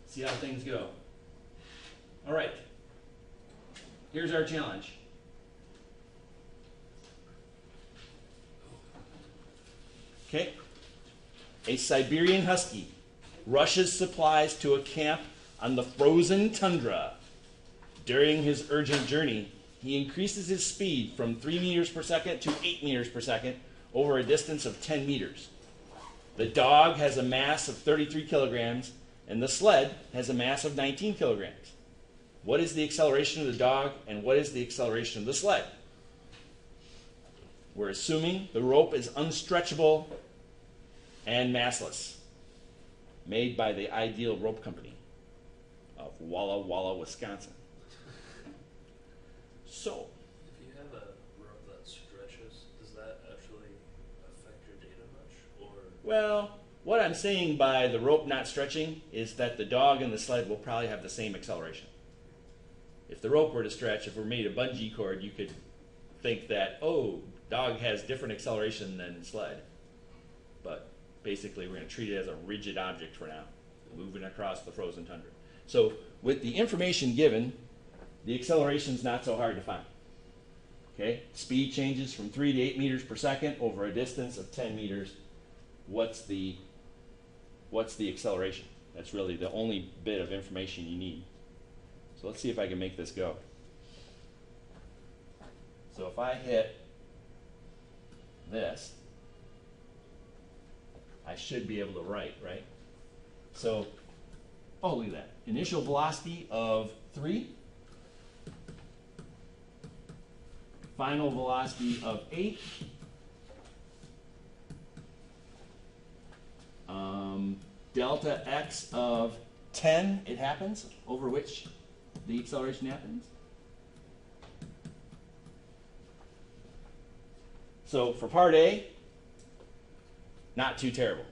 See how things go. All right. Here's our challenge. Okay. A Siberian Husky rushes supplies to a camp on the frozen tundra. During his urgent journey, he increases his speed from 3 meters per second to 8 meters per second over a distance of 10 meters. The dog has a mass of 33 kilograms, and the sled has a mass of 19 kilograms. What is the acceleration of the dog, and what is the acceleration of the sled? We're assuming the rope is unstretchable and massless, made by the Ideal Rope Company of Walla Walla, Wisconsin. So, if you have a rope that stretches, does that actually affect your data much? Or well, what I'm saying by the rope not stretching is that the dog and the sled will probably have the same acceleration. If the rope were to stretch, if we're made a bungee cord, you could think that, oh, dog has different acceleration than sled. But basically, we're going to treat it as a rigid object for now, moving across the frozen tundra. So with the information given, the acceleration is not so hard to find. Okay, speed changes from 3 to 8 meters per second over a distance of 10 meters. What's the acceleration? That's really the only bit of information you need. So let's see if I can make this go. So if I hit this, I should be able to write, right? So, oh, look at that. Initial velocity of 3. Final velocity of 8. Delta x of 10, it happens, over which the acceleration happens. So for part A, not too terrible.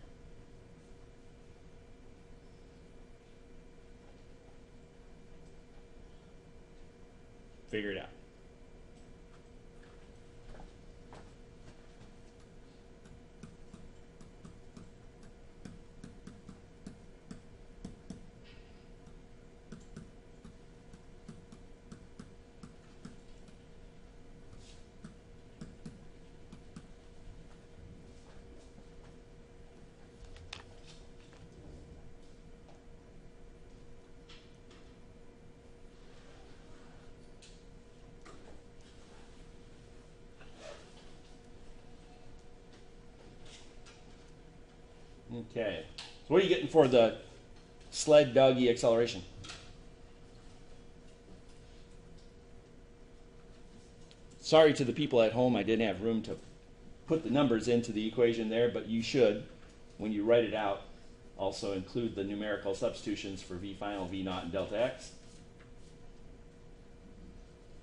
Figure it out. Okay, so what are you getting for the sled doggy acceleration? Sorry to the people at home, I didn't have room to put the numbers into the equation there, but you should, when you write it out, also include the numerical substitutions for V final, V naught, and delta x.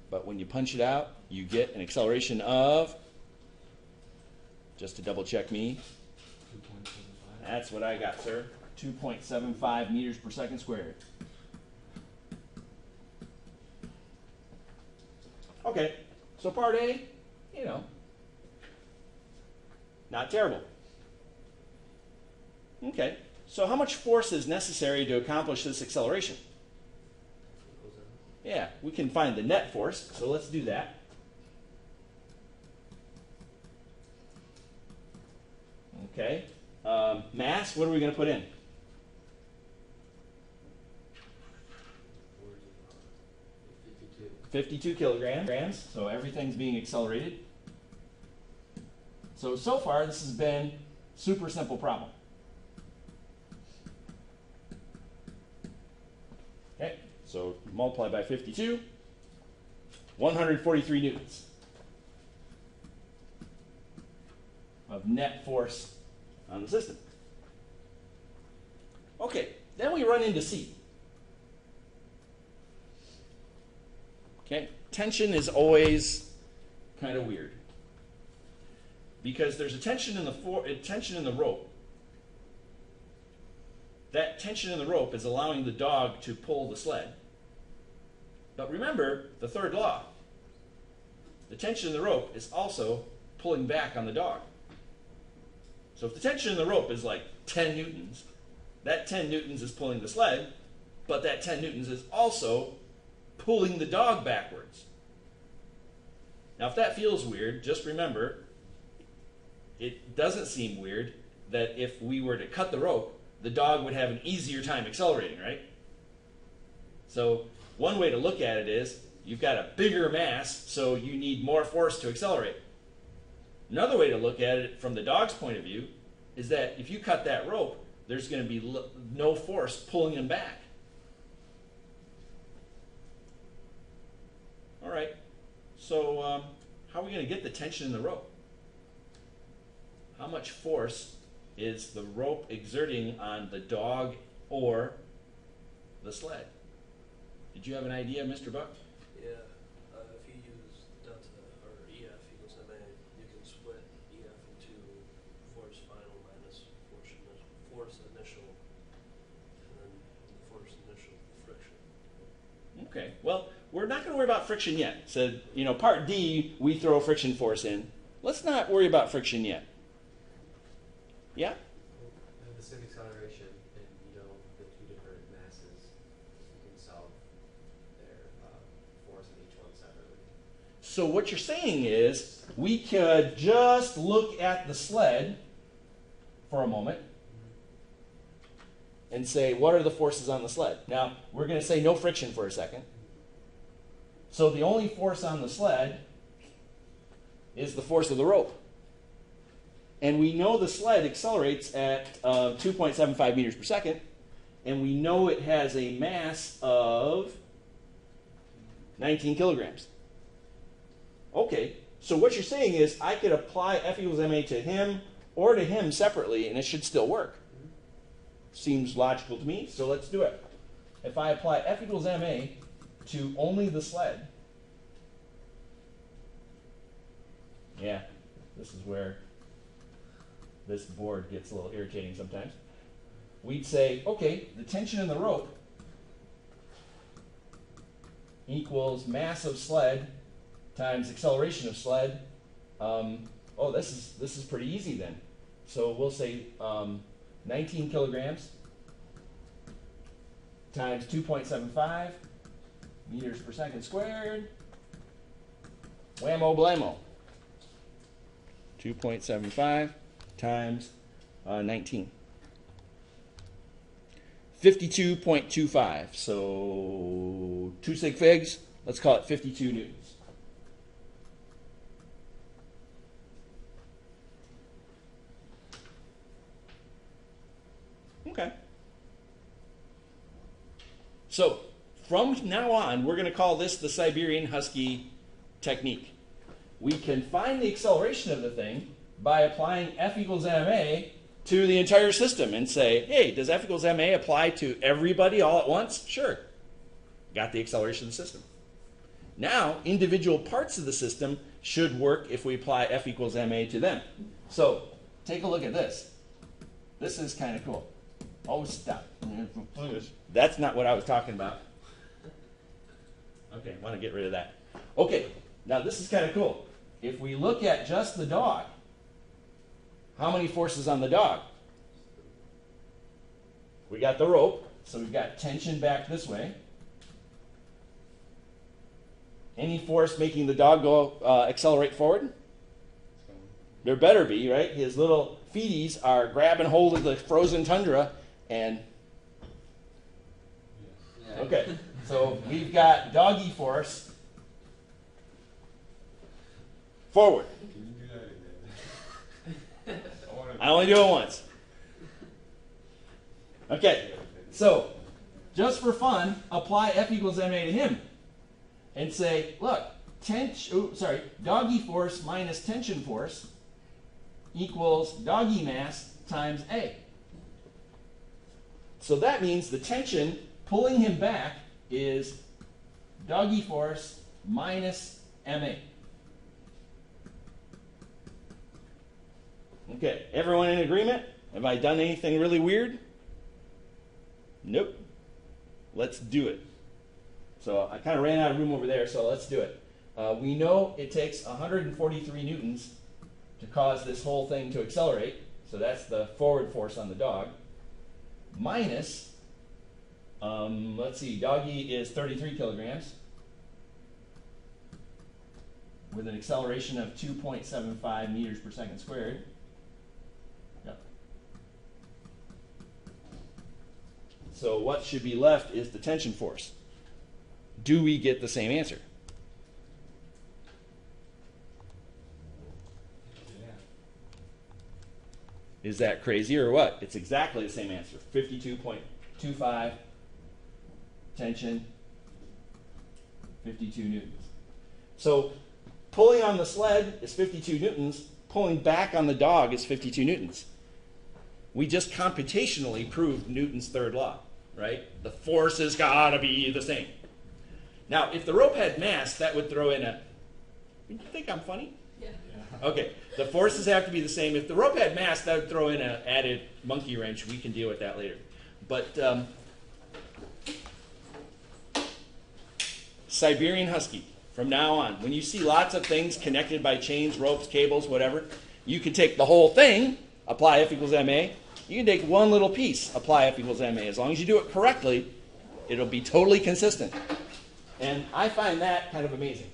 But when you punch it out, you get an acceleration of, just to double check me, 2.75. That's what I got, sir. 2.75 meters per second squared. Okay, so part A, you know, not terrible. Okay, so how much force is necessary to accomplish this acceleration? Yeah, we can find the net force, so let's do that. Okay, mass, what are we going to put in? 52 kilograms, so everything's being accelerated. So far, this has been super simple problem. Okay, so multiply by 52, 143 newtons of net force on the system. Okay, then we run into C. Okay, tension is always kind of weird because there's a tension in the rope. That tension in the rope is allowing the dog to pull the sled. But remember the third law. The tension in the rope is also pulling back on the dog. So if the tension in the rope is like 10 newtons, that 10 newtons is pulling the sled, but that 10 newtons is also pulling the dog backwards. Now, if that feels weird, just remember, it doesn't seem weird that if we were to cut the rope, the dog would have an easier time accelerating, right? So one way to look at it is you've got a bigger mass, so you need more force to accelerate. Another way to look at it from the dog's point of view is that if you cut that rope, there's going to be no force pulling him back. All right, so how are we going to get the tension in the rope? How much force is the rope exerting on the dog or the sled? Did you have an idea, Mr. Buck? Yeah, if you use delta or EF equals MA, you can split EF into force final minus force initial, and then force initial friction. Okay, well, we're not going to worry about friction yet. So, part D, we throw friction force in. Let's not worry about friction yet. Yeah? The same acceleration and the two different masses, you can solve their force on each one separately. So what you're saying is we could just look at the sled for a moment and say, what are the forces on the sled? Now, we're going to say no friction for a second. So the only force on the sled is the force of the rope. And we know the sled accelerates at 2.75 meters per second, and we know it has a mass of 19 kilograms. Okay, so what you're saying is I could apply F equals ma to him or to him separately, and it should still work. Seems logical to me, so let's do it. If I apply F equals ma to only the sled, yeah, this is where this board gets a little irritating sometimes. We'd say, okay, the tension in the rope equals mass of sled times acceleration of sled. This is pretty easy then. So we'll say 19 kilograms times 2.75 meters per second squared. Whammo blammo. 2.75 times 19. 52.25. So 2 sig figs, let's call it 52 newtons. Okay. So from now on, we're going to call this the Siberian Husky technique. We can find the acceleration of the thing by applying F equals ma to the entire system and say, hey, does F equals ma apply to everybody all at once? Sure. Got the acceleration of the system. Now, individual parts of the system should work if we apply F equals ma to them. So, take a look at this. This is kind of cool. Oh, stop. That's not what I was talking about. Okay, I want to get rid of that. Okay, now this is kind of cool. If we look at just the dog, how many forces on the dog? We got the rope, so we've got tension back this way. Any force making the dog go accelerate forward? There better be, right? His little feeties are grabbing hold of the frozen tundra and... Okay, so we've got doggy force forward. Can you do that again? I only do it once. Okay, so just for fun, apply F equals ma to him and say, look, doggy force minus tension force equals doggy mass times A. So that means the tension pulling him back is doggy force minus ma. Okay, everyone in agreement? Have I done anything really weird? Nope. Let's do it. So I kind of ran out of room over there, so let's do it. We know it takes 143 newtons to cause this whole thing to accelerate. So that's the forward force on the dog. Minus Let's see, doggy is 33 kilograms with an acceleration of 2.75 meters per second squared. Yep. So what should be left is the tension force. Do we get the same answer? Is that crazy or what? It's exactly the same answer. 52.25 tension, 52 newtons. So pulling on the sled is 52 newtons. Pulling back on the dog is 52 newtons. We just computationally proved Newton's third law, right? The force has got to be the same. Now, if the rope had mass, that would throw in a... You think I'm funny? Yeah. Okay, the forces have to be the same. If the rope had mass, that would throw in an added monkey wrench. We can deal with that later. But Siberian Husky, from now on, when you see lots of things connected by chains, ropes, cables, whatever, you can take the whole thing, apply F equals ma. You can take one little piece, apply F equals ma. As long as you do it correctly, it'll be totally consistent. And I find that kind of amazing.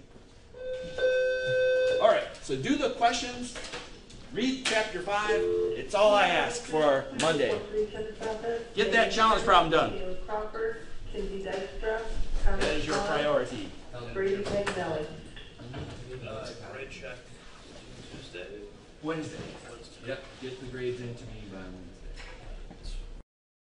All right, so do the questions. Read chapter 5. It's all I ask for Monday. Get that challenge problem done. Crawford, Cindy Dykstra, That is your priority. Brady Paganelli. grade check Tuesday. Wednesday. Wednesday. Yep, get the grades into me by Wednesday.